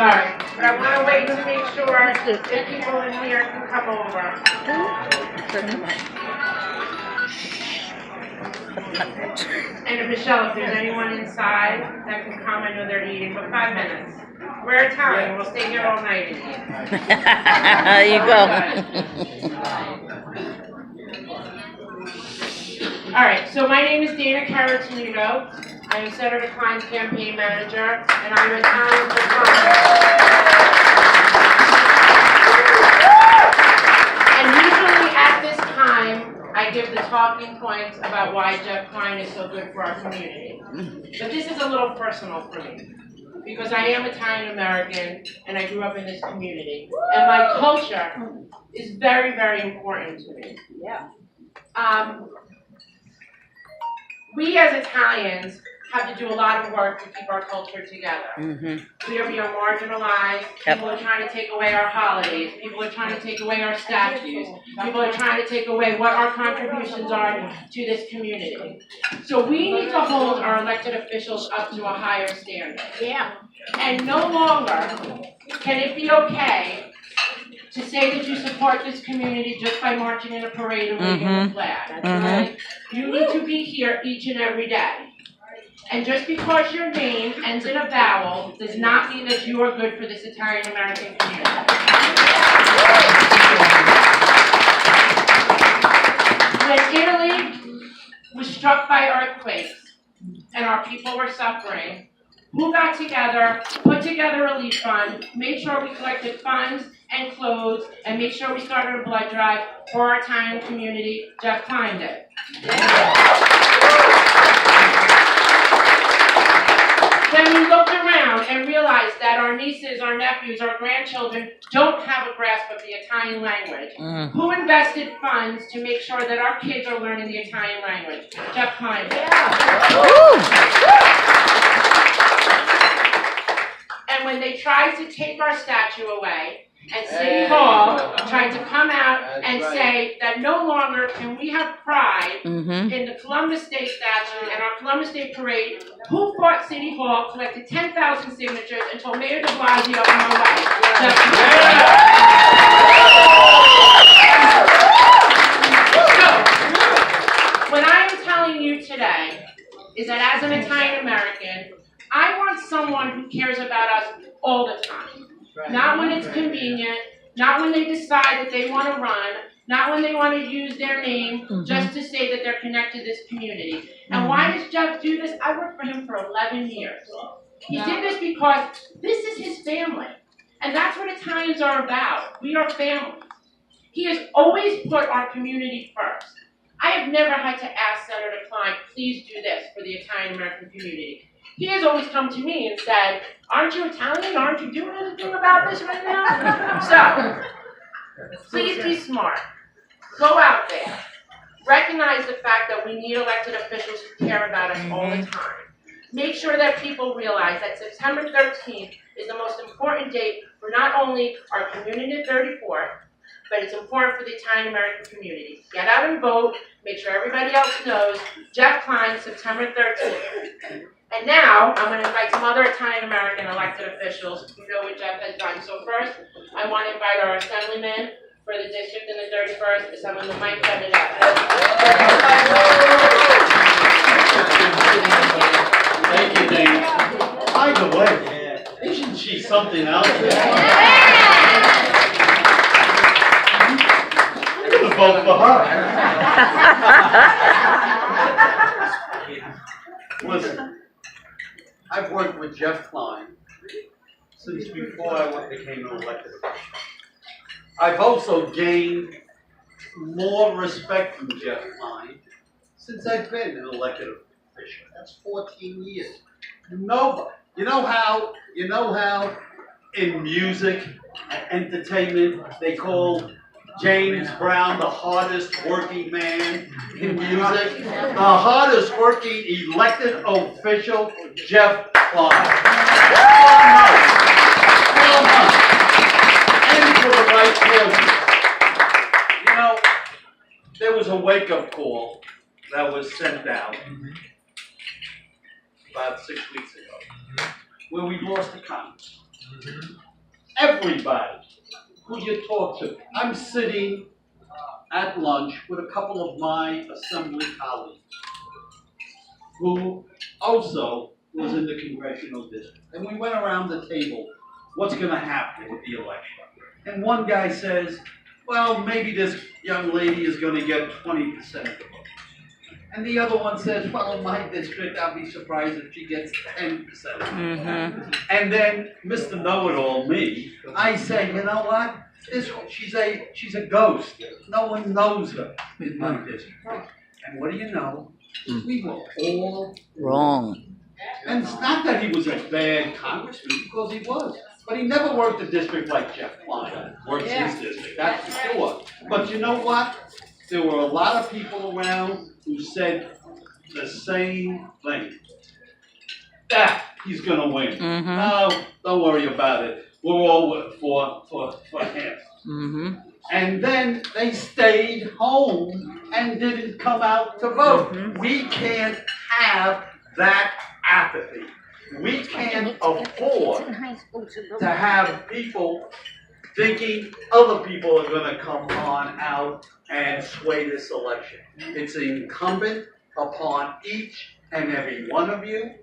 Sorry, but I want to wait to make sure if people in here can come over. And if Michelle, if there's anyone inside that can come, I know they're eating, but 5 minutes. We're Italian, we'll stay here all night and eat. There you go. All right, so my name is Dana Caratenuto. I am Senator Klein's campaign manager, and I'm Italian for Klein. And usually at this time, I give the talking points about why Jeff Klein is so good for our community. But this is a little personal for me, because I am Italian American, and I grew up in this community. And my culture is very, very important to me. Yeah. We as Italians have to do a lot of work to keep our culture together. We are being marginalized. People are trying to take away our holidays. People are trying to take away our statues. People are trying to take away what our contributions are to this community. So we need to hold our elected officials up to a higher standard. Yeah. And no longer can it be okay to say that you support this community just by marching in a parade and waving the flag. Right? You need to be here each and every day. And just because your name ends in a vowel does not mean that you are good for this Italian American community. When Italy was struck by earthquakes and our people were suffering, who got together, put together a relief fund, made sure we collected funds and clothes, and made sure we started a blood drive for our Italian community? Jeff Klein did. When we looked around and realized that our nieces, our nephews, our grandchildren don't have a grasp of the Italian language, who invested funds to make sure that our kids are learning the Italian language? Jeff Klein did. And when they tried to take our statue away, and City Hall tried to come out and say that no longer can we have pride in the Columbus Day statue and our Columbus Day parade, who fought City Hall, collected 10,000 signatures, and told Mayor de Blasio no way. So, what I am telling you today is that as an Italian American, I want someone who cares about us all the time. Not when it's convenient, not when they decide that they want to run, not when they want to use their name just to say that they're connected to this community. And why does Jeff do this? I worked for him for 11 years. He did this because this is his family. And that's what Italians are about. We are family. He has always put our community first. I have never had to ask Senator Klein, please do this for the Italian American community. He has always come to me and said, aren't you Italian? Aren't you doing anything about this right now? So, please be smart. Go out there. Recognize the fact that we need elected officials who care about us all the time. Make sure that people realize that September 13th is the most important date for not only our community at 34th, but it's important for the Italian American community. Get out and vote. Make sure everybody else knows. Jeff Klein, September 13th. And now, I'm going to invite some other Italian American elected officials who know what Jeff has done. So first, I want to invite our assemblyman for the district in the 31st, someone that might set it up. Thank you, Dana. By the way, isn't she something else? I'm going to vote for her. Listen. I've worked with Jeff Klein since before I became an elected official. I've also gained more respect from Jeff Klein since I've been an elected official. That's 14 years. Nobody. You know how in music and entertainment they call James Brown the hardest working man in music? The hardest working elected official, Jeff Klein. And for the right causes. You know, there was a wake-up call that was sent out about 6 weeks ago, where we lost the Congress. Everybody who you talk to. I'm sitting at lunch with a couple of my assembly colleagues who also was in the congressional district. And we went around the table, what's gonna happen with the election? And one guy says, well, maybe this young lady is gonna get 20% of the vote. And the other one says, well, in my district, I'll be surprised if she gets 10% of the vote. And then Mr. Know-it-all, me, I say, you know what? She's a ghost. No one knows her in my district. And what do you know? We were all Wrong. And it's not that he was a bad congressman, because he was. But he never worked a district like Jeff Klein works his district, that's for sure. But you know what? There were a lot of people around who said the same thing. That he's gonna win. No, don't worry about it. We're all for him. And then they stayed home and didn't come out to vote. We can't have that apathy. We can't afford to have people thinking other people are going to come on out and sway this election. It's incumbent upon each and every one of you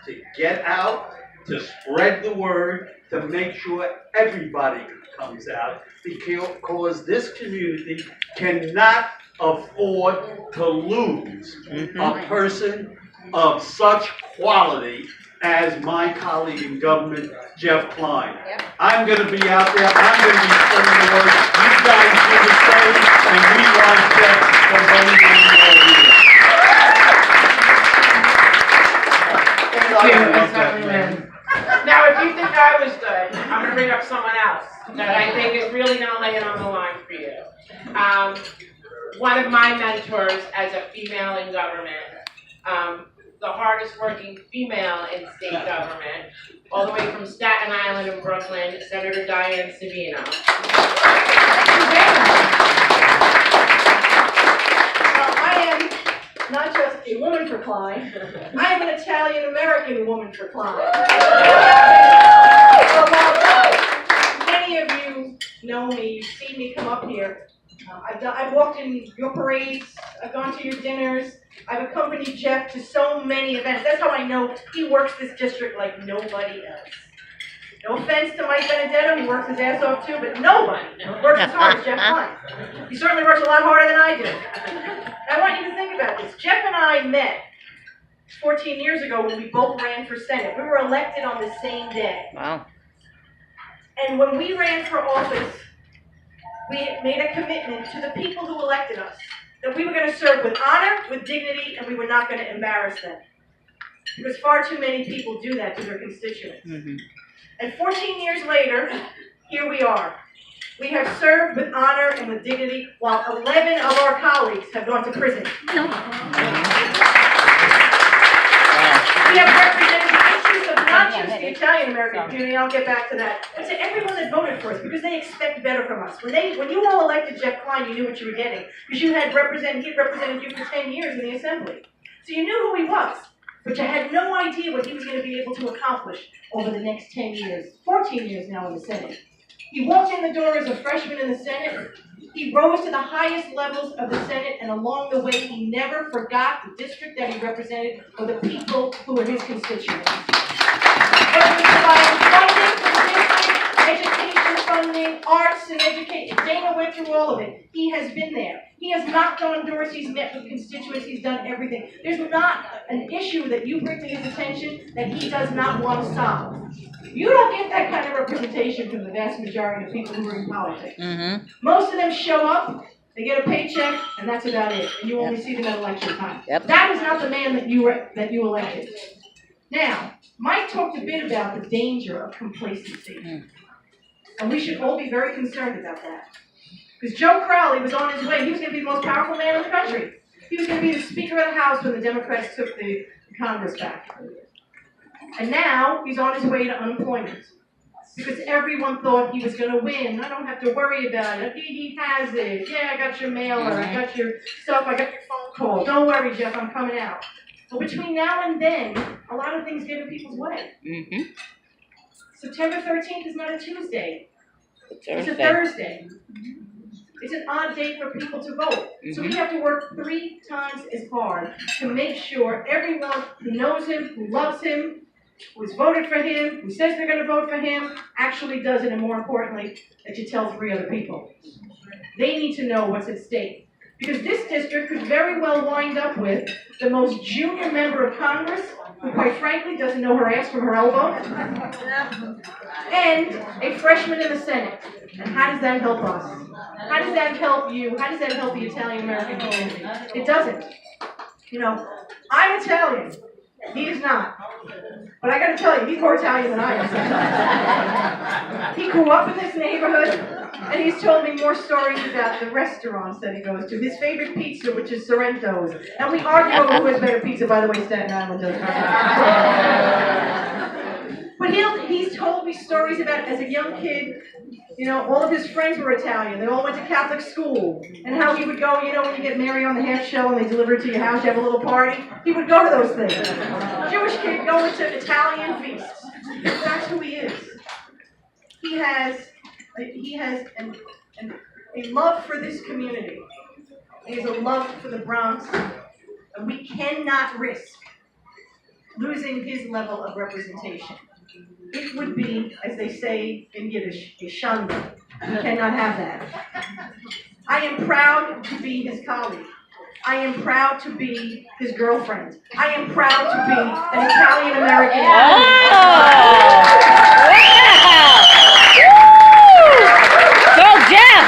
to get out, to spread the word, to make sure everybody comes out, because this community cannot afford to lose a person of such quality as my colleague in government, Jeff Klein. I'm going to be out there. I'm going to be spreading the word. You guys do the same, and we want Jeff to vote in Now, if you think I was good, I'm going to bring up someone else that I think is really going to lay it on the line for you. One of my mentors as a female in government, the hardest working female in state government, all the way from Staten Island and Brooklyn, Senator Diane Savino. I am not just a woman for Klein, I am an Italian-American woman for Klein. Many of you know me, you've seen me come up here. I've walked in your parades, I've gone to your dinners, I've accompanied Jeff to so many events. That's how I know he works this district like nobody else. No offense to Mike Benedetto, he works his ass off too, but nobody works as hard as Jeff Klein. He certainly works a lot harder than I do. And I want you to think about this. Jeff and I met 14 years ago when we both ran for Senate. We were elected on the same day. Wow. And when we ran for office, we made a commitment to the people who elected us that we were going to serve with honor, with dignity, and we were not going to embarrass them. Because far too many people do that to their constituents. And 14 years later, here we are. We have served with honor and with dignity, while 11 of our colleagues have gone to prison. We have represented the issues of not just the Italian-American community, I'll get back to that, but to everyone that voted for us, because they expect better from us. When you all elected Jeff Klein, you knew what you were getting, because he represented you for 10 years in the Assembly. So you knew who he was, but you had no idea what he was going to be able to accomplish over the next 10 years, 14 years now in the Senate. He walked in the door as a freshman in the Senate. He rose to the highest levels of the Senate, and along the way, he never forgot the district that he represented or the people who were his constituents. Whether it was providing funding for the district, education funding, arts and education, Dana went through all of it. He has been there. He has knocked on doors, he's met with constituents, he's done everything. There's not an issue that you bring to his attention that he does not want to solve. You don't get that kind of representation from the vast majority of people who are in politics. Most of them show up, they get a paycheck, and that's about it. And you only see them at election time. That is not the man that you elected. Now, Mike talked a bit about the danger of complacency. And we should all be very concerned about that. Because Joe Crowley was on his way. He was going to be the most powerful man in the country. He was going to be the Speaker of the House when the Democrats took the Congress back. And now he's on his way to unemployment. Because everyone thought he was going to win. I don't have to worry about it. He has it. Yeah, I got your mailer. I got your stuff. I got your phone call. Don't worry, Jeff. I'm coming out. But between now and then, a lot of things get in people's way. September 13th is not a Tuesday. It's a Thursday. Thursday. It's an odd day for people to vote. So we have to work 3 times as hard to make sure everyone who knows him, who loves him, who's voted for him, who says they're going to vote for him, actually does it, and more importantly, that you tell 3 other people. They need to know what's at stake. Because this district could very well wind up with the most junior member of Congress, who quite frankly doesn't know her ass from her elbow, and a freshman in the Senate. And how does that help us? How does that help you? How does that help the Italian-American community? It doesn't. You know, I'm Italian. He is not. But I gotta tell you, he's more Italian than I am. He grew up in this neighborhood, and he's told me more stories about the restaurants that he goes to. His favorite pizza, which is Sorrento's. And we argue over who has better pizza, by the way, Staten Island does. But he's told me stories about, as a young kid, you know, all of his friends were Italian. They all went to Catholic school. And how he would go, you know, when you get married on the half shell and they deliver it to your house, you have a little party. He would go to those things. Jewish kid going to Italian feasts. That's who he is. He has a love for this community. He has a love for the Bronx. And we cannot risk losing his level of representation. It would be, as they say in Yiddish, a shanda. We cannot have that. I am proud to be his colleague. I am proud to be his girlfriend. I am proud to be an Italian-American. Go, Jeff!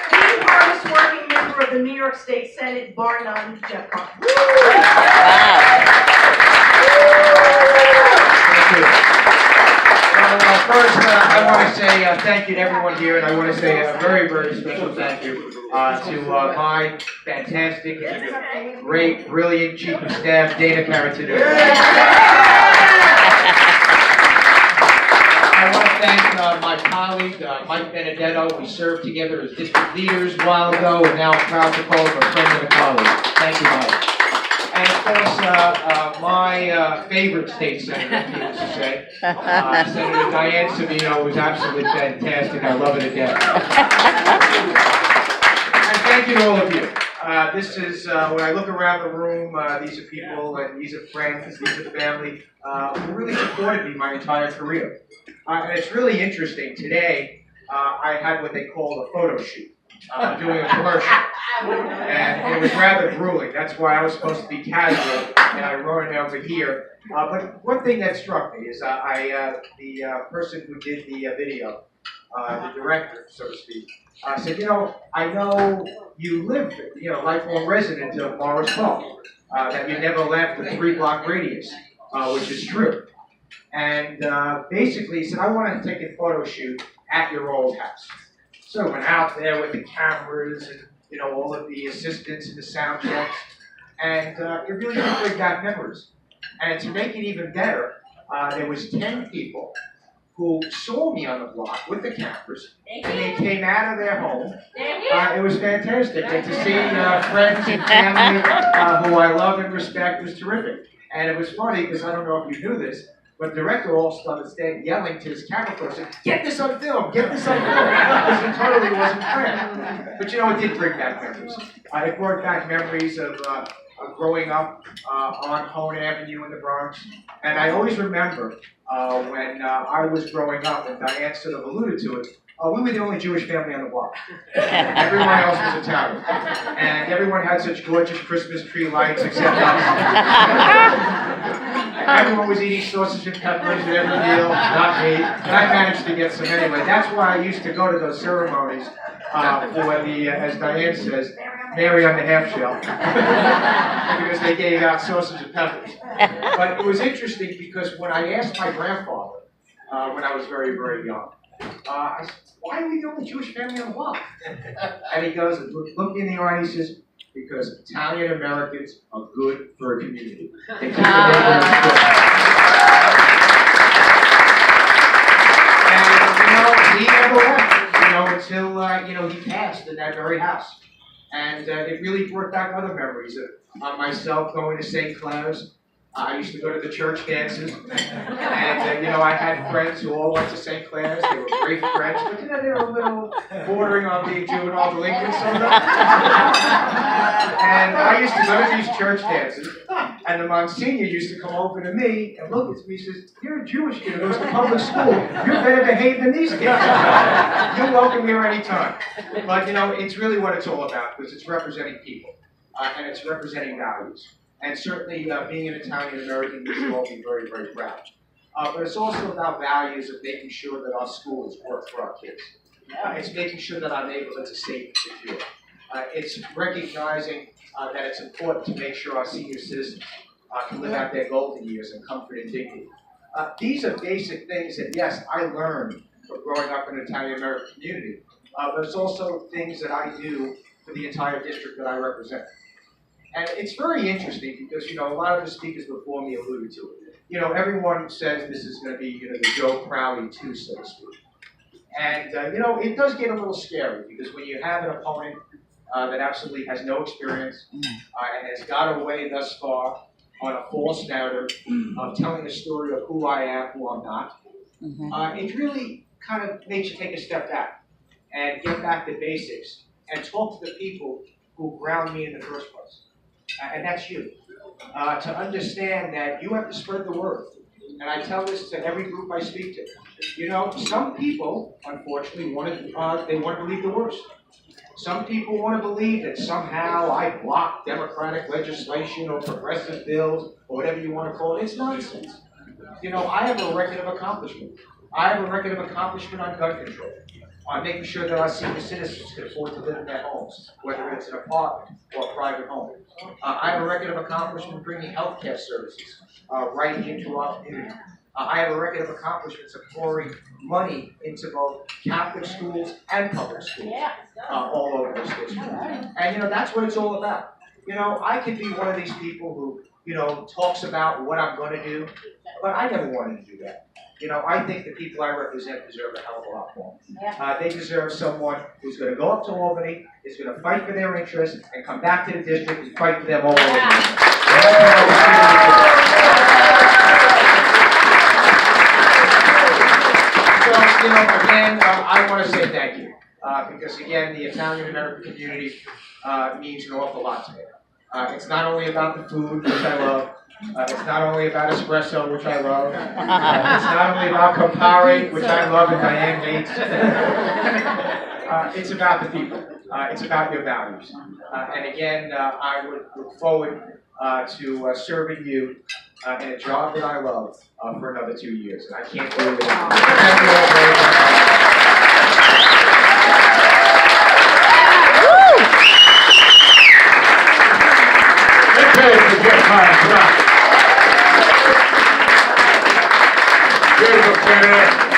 The hardest working member of the New York State Senate, bar none, Jeff Klein. First, I want to say thank you to everyone here, and I want to say a very, very special thank you to my fantastic, great, brilliant chief of staff, Dana Caratino. I want to thank my colleague, Mike Benedetto. We served together as district leaders a while ago, and now I'm proud to call him a friend and a colleague. Thank you, Mike. And of course, my favorite state senator, needless to say, Senator Diane Savino, was absolutely fantastic. I love her to death. And thank you to all of you. This is, when I look around the room, these are people, and these are friends, these are family, who really supported me my entire career. And it's really interesting. Today, I had what they call a photo shoot, doing a commercial. And it was rather grueling. That's why I was supposed to be casual, and I wrote it over here. But one thing that struck me is the person who did the video, the director, so to speak, said, you know, I know you live, you know, lifelong resident of Morris Park, that you never left the 3-block radius, which is true. And basically he said, I want to take a photo shoot at your old house. So I went out there with the cameras and, you know, all of the assistants and the sound checks, and it really did bring back memories. And to make it even better, there was 10 people who saw me on the block with the cameras, and they came out of their home. It was fantastic, and to see friends and family who I love and respect was terrific. And it was funny, because I don't know if you knew this, but the director all started yelling to his camera person, get this on film, get this on film, because it totally wasn't planned. But you know, it did bring back memories. It brought back memories of growing up on Hone Avenue in the Bronx. And I always remember when I was growing up, and Diane sort of alluded to it, we were the only Jewish family on the block. Everyone else was Italian. And everyone had such gorgeous Christmas tree lights except us. Everyone was eating sausage and peppers at every meal, not me. But I managed to get some anyway. That's why I used to go to those ceremonies for the, as Diane says, Mary on the half shell. Because they gave out sausage and peppers. But it was interesting because when I asked my grandfather, when I was very, very young, I said, why are we the only Jewish family on the block? And he goes, look me in the eye, and he says, because Italian Americans are good for a community. They keep the neighborhoods good. And, you know, he never left, you know, until, you know, he passed in that very house. And it really brought back other memories of myself going to St. Clair's, I used to go to the church dances, and I had friends who all went to St. Clair's. They were great friends, but they were a little bordering on being juvenile delinquents sometimes. And I used to go to these church dances, and the Monsignor used to come over to me and look at me and says, "You're a Jewish kid who goes to public school. You're better behaved than these kids. You're welcome here anytime." But it's really what it's all about, because it's representing people, and it's representing values. And certainly, being an Italian American, we should all be very, very proud. But it's also about values of making sure that our schools work for our kids. It's making sure that our neighborhoods are safe and secure. It's recognizing that it's important to make sure our senior citizens can live out their golden years in comfort and dignity. These are basic things that, yes, I learned from growing up in an Italian American community, but it's also things that I do for the entire district that I represent. And it's very interesting because, a lot of the speakers before me alluded to it. Everyone says this is going to be, the Joe Crowley 2, so to speak. And, it does get a little scary because when you have an opponent that absolutely has no experience and has got away thus far on a false narrative of telling a story of who I am, who I'm not, it really kind of makes you take a step back and get back to basics and talk to the people who ground me in the first place. And that's you. To understand that you have to spread the word. And I tell this to every group I speak to. Some people, unfortunately, want to believe the worst. Some people want to believe that somehow I block democratic legislation or progressive bills or whatever you want to call it. It's nonsense. I have a record of accomplishment. I have a record of accomplishment on gun control, on making sure that our senior citizens can afford to live in their homes, whether it's an apartment or a private home. I have a record of accomplishment bringing healthcare services right into our community. I have a record of accomplishments of pouring money into both Catholic schools and public schools all over this district. And that's what it's all about. I could be one of these people who, talks about what I'm going to do, but I never wanted to do that. I think the people I represent deserve a hell of a lot more. They deserve someone who's going to go up to Albany, is going to fight for their interests, and come back to the district and fight for them all over again. So, again, I want to say thank you. Because, again, the Italian American community means an awful lot to me. It's not only about the food, which I love. It's not only about espresso, which I love. It's not only about Campari, which I love and Diane hates. It's about the people. It's about your values. And again, I would look forward to serving you in a job that I love for another 2 years. And I can't do it without you. Thank you all very much. Beautiful,